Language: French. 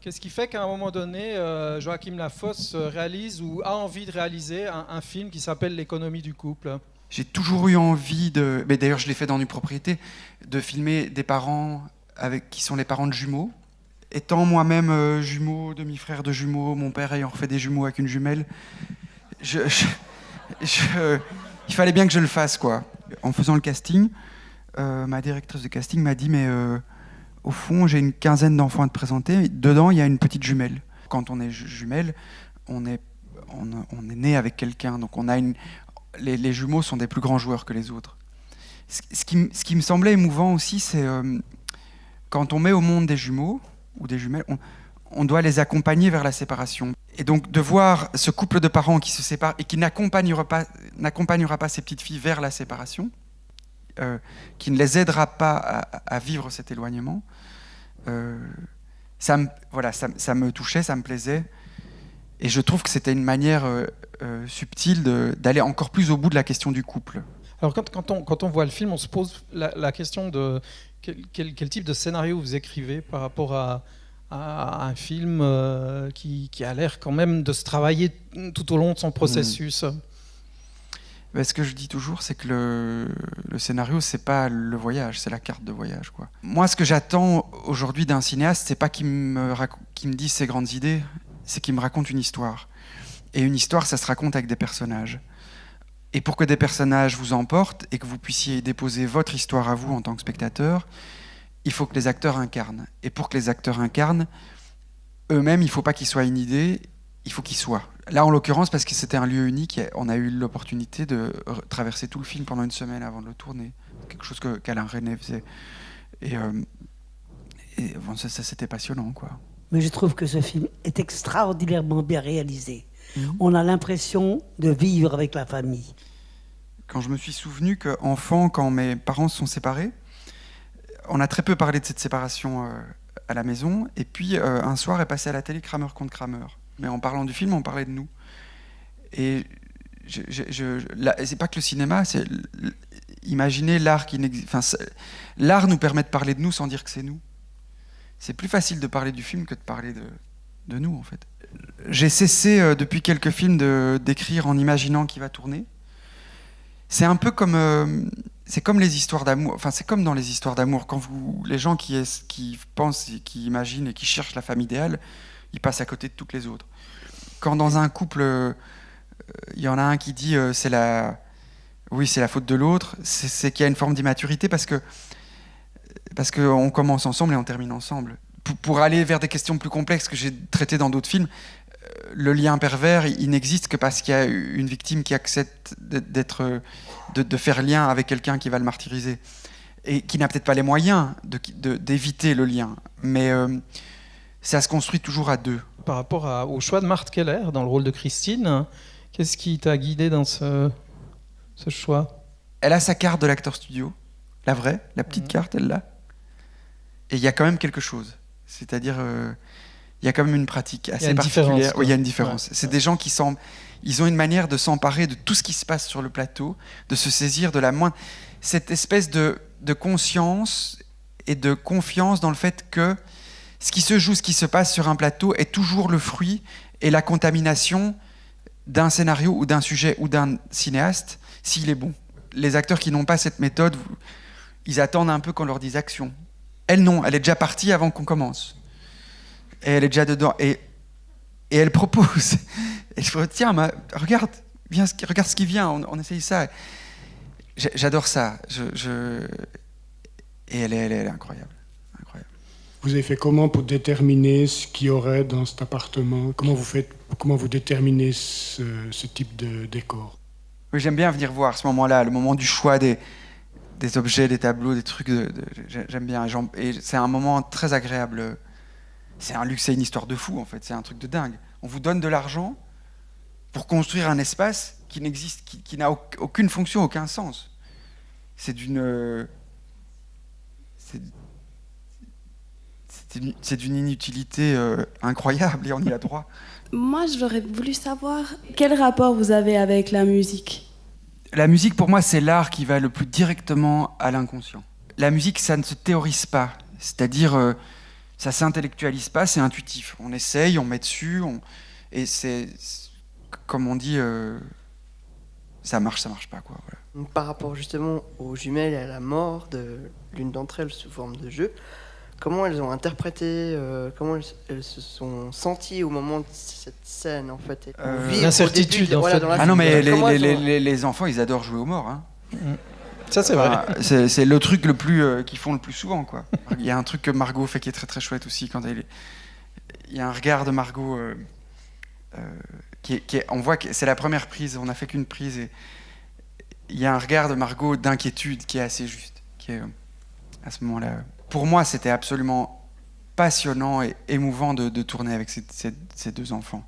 Qu'est-ce qui fait qu'à un moment donné, Joachim Lafosse réalise ou a envie de réaliser un film qui s'appelle L'économie du couple? J'ai toujours eu envie de, mais d'ailleurs je l'ai fait dans Nue Propriété, de filmer des parents qui sont les parents de jumeaux. Étant moi-même jumeau, demi-frère de jumeaux, mon père ayant refait des jumeaux avec une jumelle, il fallait bien que je le fasse, quoi. En faisant le casting, ma directrice de casting m'a dit, mais au fond, j'ai une quinzaine d'enfants à te présenter. Dedans, il y a une petite jumelle. Quand on est jumelle, on est né avec quelqu'un. Donc les jumeaux sont des plus grands joueurs que les autres. Ce qui me semblait émouvant aussi, c'est quand on met au monde des jumeaux ou des jumelles, on doit les accompagner vers la séparation. Et donc de voir ce couple de parents qui se séparent et qui n'accompagnera pas ces petites filles vers la séparation, qui ne les aidera pas à vivre cet éloignement, ça me touchait, ça me plaisait. Et je trouve que c'était une manière subtile d'aller encore plus au bout de la question du couple. Alors quand on voit le film, on se pose la question de quel type de scénario vous écrivez par rapport à un film qui a l'air quand même de se travailler tout au long de son processus. Ce que je dis toujours, c'est que le scénario, c'est pas le voyage, c'est la carte de voyage, quoi. Moi, ce que j'attends aujourd'hui d'un cinéaste, c'est pas qu'il me dise ses grandes idées, c'est qu'il me raconte une histoire. Et une histoire, ça se raconte avec des personnages. Et pour que des personnages vous emportent et que vous puissiez déposer votre histoire à vous en tant que spectateur, il faut que les acteurs incarnent. Et pour que les acteurs incarnent, eux-mêmes, il ne faut pas qu'ils soient une idée, il faut qu'ils soient. Là, en l'occurrence, parce que c'était un lieu unique, on a eu l'opportunité de traverser tout le film pendant une semaine avant de le tourner. Quelque chose qu'Alain Resnais faisait. Et bon, ça c'était passionnant, quoi. Mais je trouve que ce film est extraordinairement bien réalisé. On a l'impression de vivre avec la famille. Quand je me suis souvenu qu'enfant, quand mes parents se sont séparés, on a très peu parlé de cette séparation à la maison. Et puis, un soir est passé à la télé Kramer contre Kramer. Mais en parlant du film, on parlait de nous. Et c'est pas que le cinéma, c'est imaginer l'art qui n'existe. Enfin, l'art nous permet de parler de nous sans dire que c'est nous. C'est plus facile de parler du film que de parler de nous, en fait. J'ai cessé depuis quelques films d'écrire en imaginant qu'il va tourner. C'est un peu comme c'est comme les histoires d'amour. Enfin, c'est comme dans les histoires d'amour. Quand les gens qui pensent, qui imaginent et qui cherchent la femme idéale, ils passent à côté de toutes les autres. Quand dans un couple, il y en a un qui dit c'est la faute de l'autre, c'est qu'il y a une forme d'immaturité parce que on commence ensemble et on termine ensemble. Pour aller vers des questions plus complexes que j'ai traitées dans d'autres films, le lien pervers, il n'existe que parce qu'il y a une victime qui accepte de faire lien avec quelqu'un qui va le martyriser et qui n'a peut-être pas les moyens d'éviter le lien. Mais ça se construit toujours à deux. Par rapport au choix de Marthe Keller dans le rôle de Christine, qu'est-ce qui t'a guidé dans ce choix? Elle a sa carte de l'acteur studio, la vraie, la petite carte, elle l'a. Et il y a quand même quelque chose. C'est-à-dire, il y a quand même une pratique assez particulière. Oui, il y a une différence. C'est des gens ils ont une manière de s'emparer de tout ce qui se passe sur le plateau, de se saisir de la moindre... Cette espèce de conscience et de confiance dans le fait que ce qui se joue, ce qui se passe sur un plateau est toujours le fruit et la contamination d'un scénario ou d'un sujet ou d'un cinéaste, s'il est bon. Les acteurs qui n'ont pas cette méthode, ils attendent un peu qu'on leur dise action. Elle, non, elle est déjà partie avant qu'on commence. Et elle est déjà dedans. Et elle propose. Et je me dis, tiens, regarde ce qui vient, on essaye ça. J'adore ça. Et elle est incroyable. Vous avez fait comment pour déterminer ce qu'il y aurait dans cet appartement? Comment vous déterminez ce type de décor? Oui, j'aime bien venir voir ce moment-là, le moment du choix des objets, des tableaux, des trucs. J'aime bien. Et c'est un moment très agréable. C'est un luxe, c'est une histoire de fou, en fait. C'est un truc de dingue. On vous donne de l'argent pour construire un espace qui n'existe, qui n'a aucune fonction, aucun sens. C'est d'une inutilité incroyable et on y a droit. Moi, j'aurais voulu savoir quel rapport vous avez avec la musique. La musique, pour moi, c'est l'art qui va le plus directement à l'inconscient. La musique, ça ne se théorise pas. C'est-à-dire, Ça s'intellectualise pas, c'est intuitif. On essaye, on met dessus, et comme on dit, ça marche pas, quoi. Voilà. Donc, par rapport justement aux jumelles et à la mort de l'une d'entre elles sous forme de jeu, comment elles ont interprété, comment elles se sont senties au moment de cette scène, en fait, l'incertitude, en fait. Ah non, mais les enfants, ils adorent jouer aux morts. Hein. Ça, c'est vrai. C'est le truc le plus qu'ils font le plus souvent, quoi. Il y a un truc que Margot fait qui est très très chouette aussi. Il y a un regard de Margot on voit que c'est la première prise. On n'a fait qu'une prise et il y a un regard de Margot d'inquiétude qui est assez juste. Qui est à ce moment-là. Pour moi, c'était absolument passionnant et émouvant de tourner avec ces deux enfants.